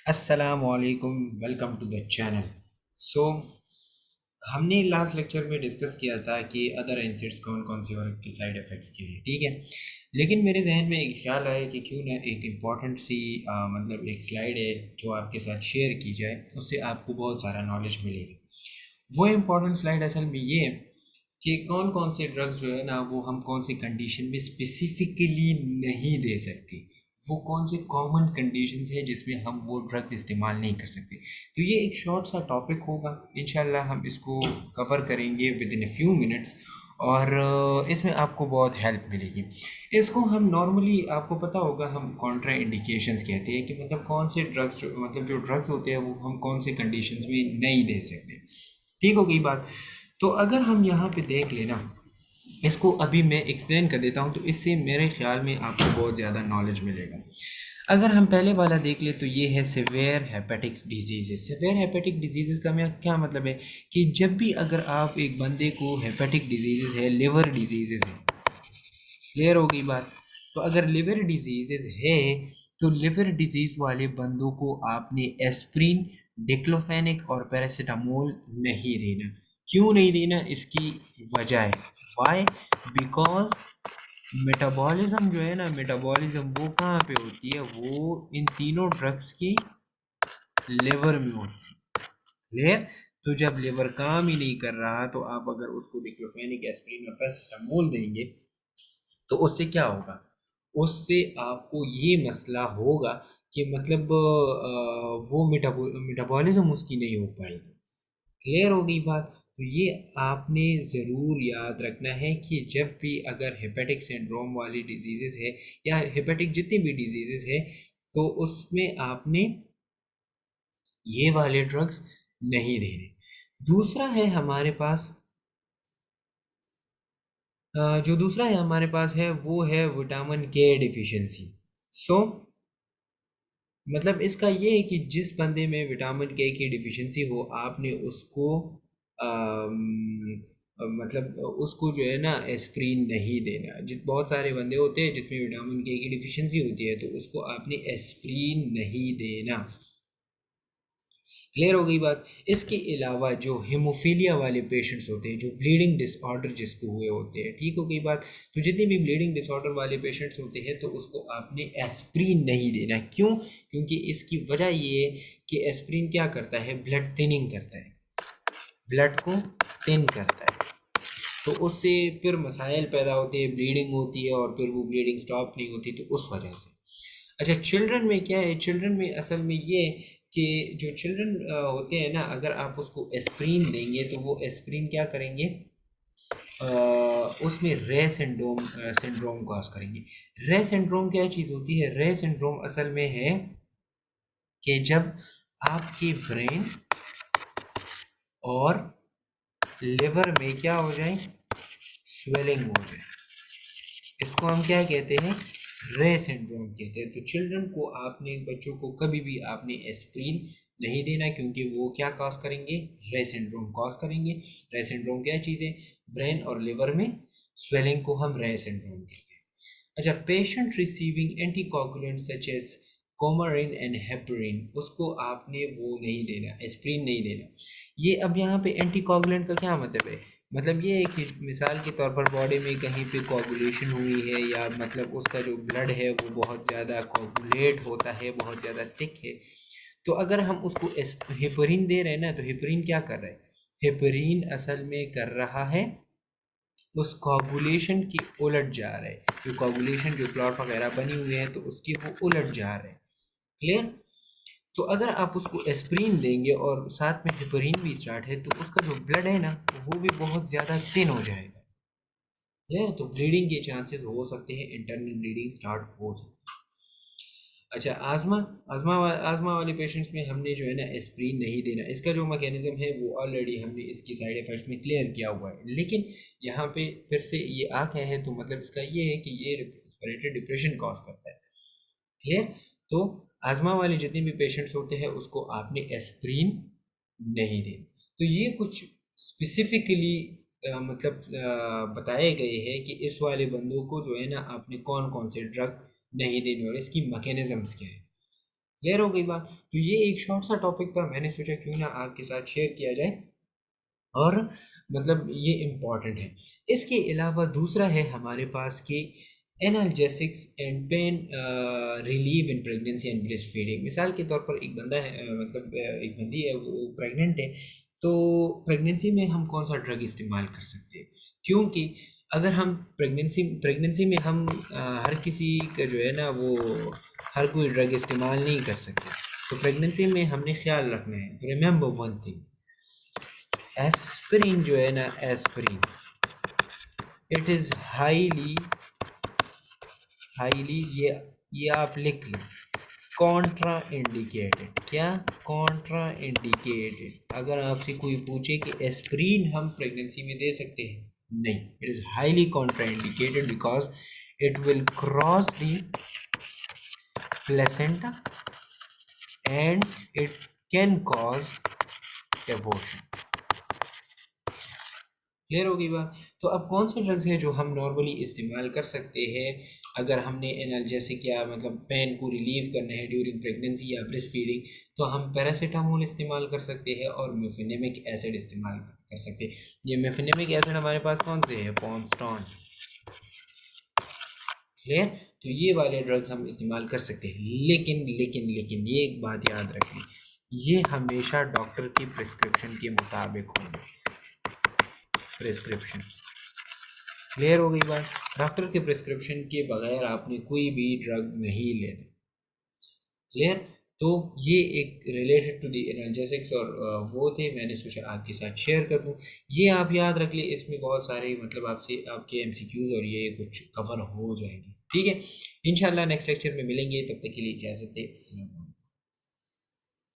अस्सलामुअलैकुम, welcome to the channel. सो हमने last lecture में डिस्कस किया था कि अदर एसिड्स कौन कौन से और इसके साइड इफ़ेक्ट्स क्या हैं, ठीक है। लेकिन मेरे जहन में एक ख्याल आया कि क्यों ना एक इम्पॉर्टेंट सी मतलब एक स्लाइड है जो आपके साथ शेयर की जाए, उससे आपको बहुत सारा नॉलेज मिलेगा। वो इम्पॉर्टेंट स्लाइड असल में ये है कि कौन कौन से ड्रग्स जो है ना वो हम कौन सी कंडीशन में स्पेसिफिकली नहीं दे सकते। वो कौन से कॉमन कंडीशंस है जिसमें हम वो ड्रग्स इस्तेमाल नहीं कर सकते। तो ये एक शॉर्ट सा टॉपिक होगा, इंशाल्लाह हम इसको कवर करेंगे with in a few minutes. और इसमें आपको बहुत हेल्प मिलेगी। इसको हम नॉर्मली, आपको पता होगा, हम कॉन्ट्रा इंडिकेशंस कहते हैं कि मतलब कौन से ड्रग्स, मतलब जो ड्रग्स होते हैं वो हम कौन से कंडीशंस में नहीं दे सकते। ठीक हो गई बात। तो अगर हम यहाँ पे देख लेना, इसको अभी मैं एक्सप्लेन कर देता हूँ तो इससे मेरे ख्याल में आपको बहुत ज़्यादा नॉलेज मिलेगा। अगर हम पहले वाला देख ले तो ये है severe hepatics disease. Severe hepatic disease का मैं क्या मतलब है कि जब भी अगर आप एक बंदे को हेपेटिक डिजीज़ है, लिवर डिजीज़ है, क्लियर हो गई बात। तो अगर लिवर डिजीज़ है तो लिवर डिजीज़ वाले बंदों को आपने एस्प्रिन, डिक्लोफेनिक और पैरासीटामोल नहीं देना। क्यों नहीं देना, इसकी वजह है। वाई? बिकॉज मेटाबॉलिज्म जो है ना, मेटाबॉलिज्म वो कहाँ पे होती है, वो इन तीनों ड्रग्स की लिवर में होती है। क्लियर? तो जब लिवर काम ही नहीं कर रहा तो आप अगर उसको डिक्लोफेनिक, एस्प्रिन और पैरासीटामोल देंगे तो उससे क्या होगा, उससे आपको ये मसला होगा कि मतलब वो मेटाबॉलिज्म उसकी नहीं हो पाएगी। क्लियर हो गई बात। तो ये आपने ज़रूर याद रखना है कि जब भी अगर हेपेटिक सिंड्रोम वाली डिजीज़ है या हेपेटिक जितनी भी डिजीज़ है तो उसमें आपने ये वाले ड्रग्स नहीं देने। दूसरा है हमारे पास, जो दूसरा है हमारे पास है वो है विटामिन के डिफिशिएंसी। सो मतलब इसका ये है कि जिस बंदे में विटामिन के की डिफिशिएंसी हो आपने उसको मतलब उसको जो है ना एस्प्रिन नहीं देना। जित बहुत सारे बंदे होते हैं जिसमें विटामिन के की डिफिशिएंसी होती है तो उसको आपने एस्प्रिन नहीं देना। क्लियर हो गई बात। इसके अलावा जो हेमोफीलिया वाले पेशेंट्स होते हैं, जो ब्लीडिंग डिसऑर्डर जिसको हुए होते हैं, ठीक हो गई बात। तो जितने भी ब्लीडिंग डिसऑर्डर वाले पेशेंट्स होते हैं तो उसको आपने एस्प्रिन नहीं देना। क्यों? क्योंकि इसकी वजह ये है कि एस्प्रिन क्या करता है, ब्लड थिनिंग करता है, ब्लड को थिन करता है। तो उससे फिर मसाइल पैदा होते हैं, ब्लीडिंग होती है और फिर वो ब्लीडिंग स्टॉप नहीं होती, तो उस वजह से। अच्छा, चिल्ड्रन में क्या है, चिल्ड्रन में असल में ये कि जो चिल्ड्रन होते हैं ना, अगर आप उसको एस्प्रिन देंगे तो वो एस्प्रिन क्या करेंगे, अ, उसमें रे सिंड्रोम सिंड्रोम कॉज करेंगे। रे सिंड्रोम क्या चीज़ होती है, रे सिंड्रोम असल में है कि जब आपके ब्रेन और लिवर में क्या हो जाए, स्वेलिंग हो जाए, इसको हम क्या कहते हैं, रे सिंड्रोम कहते हैं। तो चिल्ड्रन को आपने, बच्चों को कभी भी आपने एस्प्रिन नहीं देना क्योंकि वो क्या कॉज करेंगे, रे सिंड्रोम कॉज करेंगे। रे सिंड्रोम क्या चीज़ है, ब्रेन और लिवर में स्वेलिंग को हम रे सिंड्रोम कहते हैं। अच्छा, patient receiving anticoagulant such as coumarin and heparin, उसको आपने वो नहीं देना, एस्प्रिन नहीं देना। ये अब यहाँ पे एंटीकोगुलेंट का क्या मतलब है, मतलब ये है कि मिसाल के तौर पर बॉडी में कहीं पे कोगुलेशन हुई है या मतलब उसका जो ब्लड है वो बहुत ज़्यादा कोगुलेट होता है, बहुत ज़्यादा थिक है, तो अगर हम उसको हेपरिन दे रहे हैं ना, तो हेपरिन क्या कर रहा है, हेपरिन असल में कर रहा है उस कोगुलेशन की उलट जा रहा है। जो कोगुलेशन, जो क्लॉट वगैरह बनी हुई है तो उसकी वो उलट जा रहा है। क्लियर? तो अगर आप उसको एस्प्रिन देंगे और साथ में हेपरिन भी स्टार्ट है तो उसका जो ब्लड है ना वो भी बहुत ज़्यादा थिन हो जाएगा। क्लियर? तो ब्लीडिंग के चांसेस हो सकते हैं, इंटरनल ब्लीडिंग स्टार्ट हो सकती है। अच्छा, आज़मा, आज़मा वाले पेशेंट्स में हमने जो है ना एस्प्रिन नहीं देना। इसका जो मैकेनिज़्म है वो ऑलरेडी हमने इसकी साइड इफ़ेक्ट्स में क्लियर किया हुआ है, लेकिन यहाँ पे फिर से ये आ गए हैं तो मतलब इसका ये है कि ये रेस्पिरेटरी डिप्रेशन कॉज करता है। क्लियर? तो आज़मा वाले जितने भी पेशेंट्स होते हैं उसको आपने एस्प्रिन नहीं देना। तो ये कुछ स्पेसिफिकली मतलब बताए गए हैं कि इस वाले बंदों को जो है ना आपने कौन कौन से ड्रग नहीं देने और इसकी मैकेनिज़म्स क्या है। क्लियर हो गई बात। तो ये एक शॉर्ट सा टॉपिक था, मैंने सोचा क्यों ना आपके साथ शेयर किया जाए, और मतलब ये इम्पॉर्टेंट है। इसके अलावा दूसरा है हमारे पास कि analgesics and pain relieve in pregnancy and breast feeding. मिसाल के तौर पर एक बंदा है, मतलब एक बंदी है, वो प्रेग्नेंट है, तो प्रेगनेंसी में हम कौन सा ड्रग इस्तेमाल कर सकते हैं? क्योंकि अगर हम प्रेगनेंसी में हम हर किसी का जो है ना वो हर कोई ड्रग इस्तेमाल नहीं कर सकते। तो प्रेगनेंसी में हमने ख्याल रखना है, रिमेंबर वन थिंग, एस्पिरिन जो है ना, aspirin, it is highly highly, ये आप लिख लें, कॉन्ट्रा इंडिकेटेड। क्या? Contra indicated. अगर आपसे कोई पूछे कि एस्पिरिन हम प्रेगनेंसी में दे सकते हैं, नहीं, it is highly Contra indicated because it will cross the placenta and it can cause abortion. Clear हो गई बात। तो अब कौन से ड्रग्स हैं जो हम नॉर्मली इस्तेमाल कर सकते हैं अगर हमने एनाल्जेसिक या मतलब पेन को रिलीव करना है ड्यूरिंग प्रेगनेंसी या ब्रेस्ट फीडिंग? तो हम पैरासीटामोल इस्तेमाल कर सकते हैं और मेफिनेमिक एसिड इस्तेमाल कर सकते हैं। ये मेफिनेमिक एसिड हमारे पास कौन से है? पॉन्स्टॉन। क्लियर। तो ये वाले ड्रग्स हम इस्तेमाल कर सकते हैं, लेकिन लेकिन लेकिन ये एक बात याद रखनी, ये हमेशा डॉक्टर की प्रिस्क्रिप्शन के मुताबिक होंगे। प्रिस्क्रिप्शन। क्लियर हो गई बात। डॉक्टर के प्रिस्क्रिप्शन के बगैर आपने कोई भी ड्रग नहीं लेना। क्लियर। तो ये एक रिलेटेड टू दी एनाल्जेसिक्स और वो थे, मैंने सोचा आपके साथ शेयर कर दूं। ये आप याद रख ले, इसमें बहुत सारे मतलब आपसे आपके एमसीक्यूज और ये कुछ कवर हो जाएंगे। ठीक है, इंशाल्लाह नेक्स्ट लेक्चर में मिलेंगे, तब तक के लिए इजाज़त दें। अस्सलाम वालेकुम।